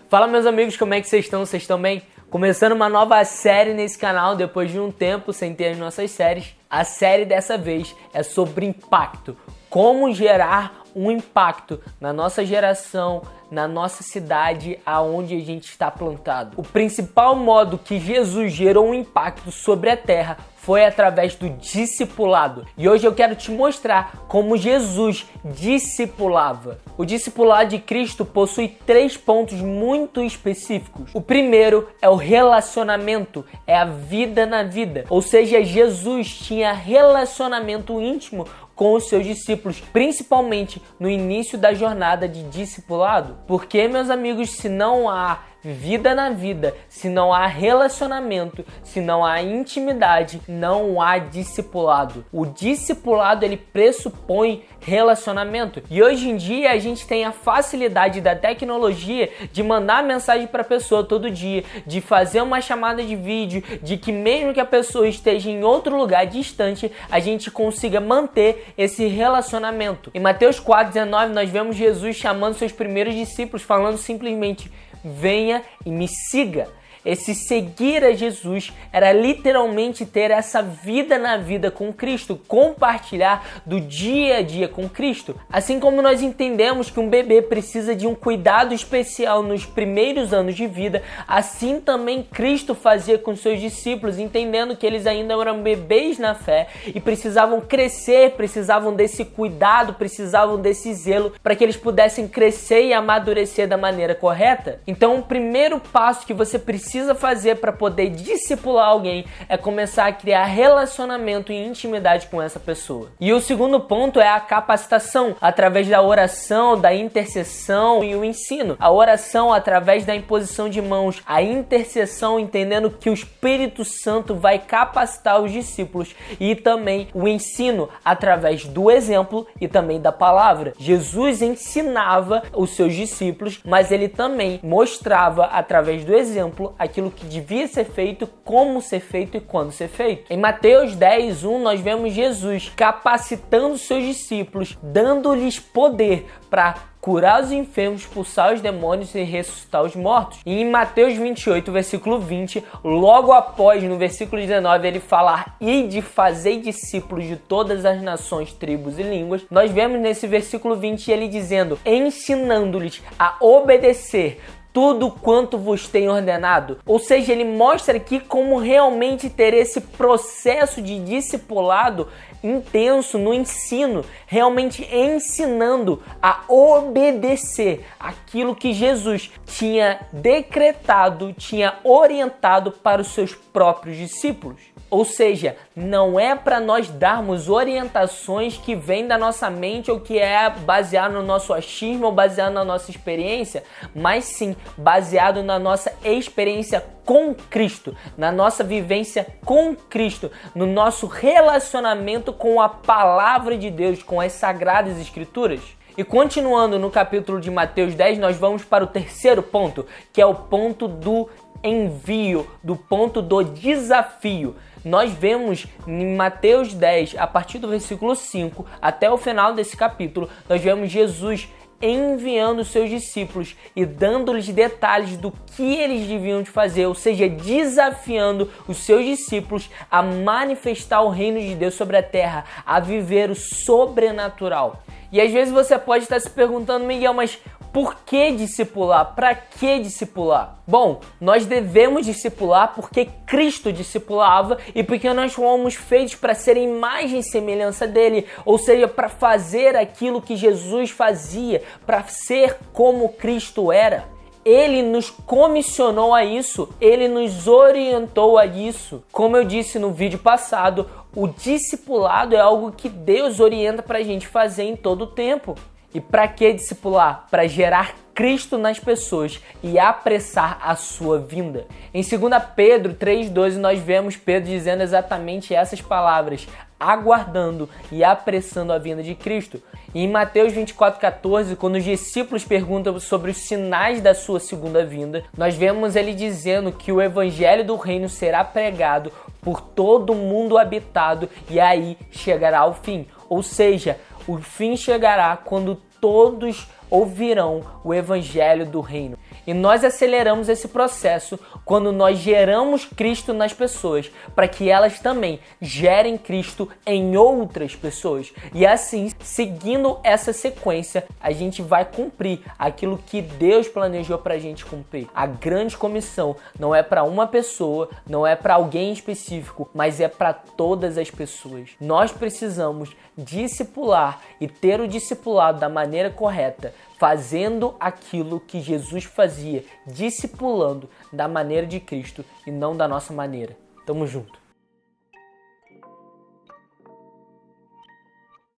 Fala meus amigos, como é que vocês estão? Vocês estão bem? Começando uma nova série nesse canal, depois de um tempo sem ter as nossas séries. A série dessa vez é sobre impacto. Como gerar um impacto na nossa geração, na nossa cidade, aonde a gente está plantado. O principal modo que Jesus gerou um impacto sobre a terra foi através do discipulado. E hoje eu quero te mostrar como Jesus discipulava. O discipulado de Cristo possui 3 pontos muito específicos. O primeiro é o relacionamento, é a vida na vida. Ou seja, Jesus tinha relacionamento íntimo com os seus discípulos, principalmente no início da jornada de discipulado. Porque, meus amigos, se não há vida na vida, se não há relacionamento, se não há intimidade, não há discipulado. O discipulado, ele pressupõe relacionamento. E hoje em dia a gente tem a facilidade da tecnologia de mandar mensagem para a pessoa todo dia, de fazer uma chamada de vídeo, de que mesmo que a pessoa esteja em outro lugar distante, a gente consiga manter esse relacionamento. Em Mateus 4:19 nós vemos Jesus chamando seus primeiros discípulos, falando simplesmente: venha e me siga. Esse seguir a Jesus era literalmente ter essa vida na vida com Cristo, compartilhar do dia a dia com Cristo. Assim como nós entendemos que um bebê precisa de um cuidado especial nos primeiros anos de vida, assim também Cristo fazia com seus discípulos, entendendo que eles ainda eram bebês na fé e precisavam crescer, precisavam desse cuidado, precisavam desse zelo para que eles pudessem crescer e amadurecer da maneira correta. Então, o primeiro passo que você precisa fazer para poder discipular alguém é começar a criar relacionamento e intimidade com essa pessoa. E o segundo ponto é a capacitação, através da oração, da intercessão e o ensino. A oração através da imposição de mãos, a intercessão entendendo que o Espírito Santo vai capacitar os discípulos, e também o ensino através do exemplo e também da palavra. Jesus ensinava os seus discípulos, mas ele também mostrava através do exemplo aquilo que devia ser feito, como ser feito e quando ser feito. Em Mateus 10:1 nós vemos Jesus capacitando seus discípulos, dando-lhes poder para curar os enfermos, expulsar os demônios e ressuscitar os mortos. E em Mateus 28, versículo 20, logo após, no versículo 19, ele falar: ide, fazei discípulos de todas as nações, tribos e línguas. Nós vemos nesse versículo 20 ele dizendo: ensinando-lhes a obedecer tudo quanto vos tem ordenado. Ou seja, ele mostra aqui como realmente ter esse processo de discipulado intenso no ensino, realmente ensinando a obedecer aquilo que Jesus tinha decretado, tinha orientado para os seus próprios discípulos. Ou seja, não é para nós darmos orientações que vêm da nossa mente ou que é baseado no nosso achismo ou baseado na nossa experiência, mas sim baseado na nossa experiência com Cristo, na nossa vivência com Cristo, no nosso relacionamento com a palavra de Deus, com as Sagradas Escrituras. E continuando no capítulo de Mateus 10, nós vamos para o terceiro ponto, que é o ponto do envio, do ponto do desafio. Nós vemos em Mateus 10, a partir do versículo 5 até o final desse capítulo, nós vemos Jesus enviando os seus discípulos e dando-lhes detalhes do que eles deviam de fazer, ou seja, desafiando os seus discípulos a manifestar o reino de Deus sobre a terra, a viver o sobrenatural. E às vezes você pode estar se perguntando: Miguel, mas por que discipular? Para que discipular? Bom, nós devemos discipular porque Cristo discipulava e porque nós fomos feitos para ser imagem e semelhança dele, ou seja, para fazer aquilo que Jesus fazia, para ser como Cristo era. Ele nos comissionou a isso, ele nos orientou a isso. Como eu disse no vídeo passado, o discipulado é algo que Deus orienta para a gente fazer em todo o tempo. E para que discipular? Para gerar Cristo nas pessoas e apressar a sua vinda. Em 2 Pedro 3:12 nós vemos Pedro dizendo exatamente essas palavras: aguardando e apressando a vinda de Cristo. E em Mateus 24:14, quando os discípulos perguntam sobre os sinais da sua segunda vinda, nós vemos ele dizendo que o evangelho do reino será pregado por todo o mundo habitado e aí chegará ao fim. Ou seja, o fim chegará quando todos ouvirão o evangelho do reino. E nós aceleramos esse processo quando nós geramos Cristo nas pessoas, para que elas também gerem Cristo em outras pessoas. E assim, seguindo essa sequência, a gente vai cumprir aquilo que Deus planejou para a gente cumprir. A grande comissão não é para uma pessoa, não é para alguém específico, mas é para todas as pessoas. Nós precisamos discipular e ter o discipulado da maneira correta, fazendo aquilo que Jesus fazia, discipulando da maneira de Cristo e não da nossa maneira. Tamo junto.